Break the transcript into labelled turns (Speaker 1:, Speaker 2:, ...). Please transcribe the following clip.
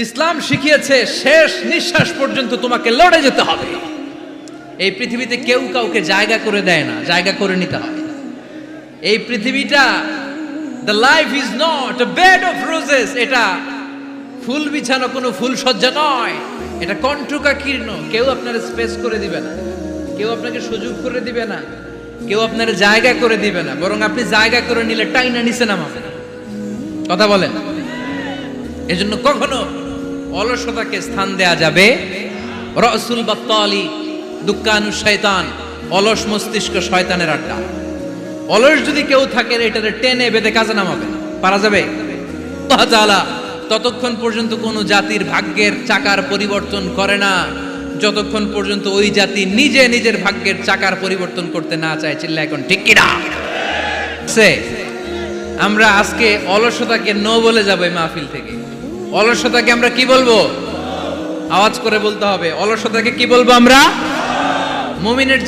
Speaker 1: ইসলাম শিখিয়েছে শেষ নিঃশ্বাস পর্যন্ত তোমাকে লড়ে যেতে হবে। এই পৃথিবীতে কেউ কাউকে জায়গা করে দেয় না, জায়গা করে নিতে হয়। এই পৃথিবীটা, the life is not a bed of roses, এটা ফুল বিছানো কোনো ফুল সজ্জা নয়, এটা কণ্টকাকীর্ণ। কেউ আপনার স্পেস করে দিবে না, কেউ আপনাকে সুযোগ করে দিবে না, কেউ আপনার জায়গা করে দিবে না, বরং আপনি জায়গা করে নিলে টাইনা নিচে নামাবে। কথা বলেন। এজন্য কখনো অলসতাকে স্থান দেয়া যাবে। রাসূল বাত্তালি দুক্কানু শয়তান, অলস মস্তিষ্ক শয়তানের আড্ডা। অলস যদি কেউ থাকে এটারে টেনে বেঁধে কাজে নামাবে, পারা যাবে? আল্লাহ তাআলা ততক্ষণ পর্যন্ত কোন জাতির ভাগ্যের চাকার পরিবর্তন করে না যতক্ষণ পর্যন্ত ওই জাতি নিজে নিজের ভাগ্যের চাকার পরিবর্তন করতে না চায়। চিল্লা এখন ঠিক কি না? আমরা আজকে অলসতাকে নো বলে যাব এই মাহফিল থেকে। অলসতাকে আমরা কি বলবো? আওয়াজ করে বলতে হবে, অলসতাকে কি বলবো আমরা? মুমিনের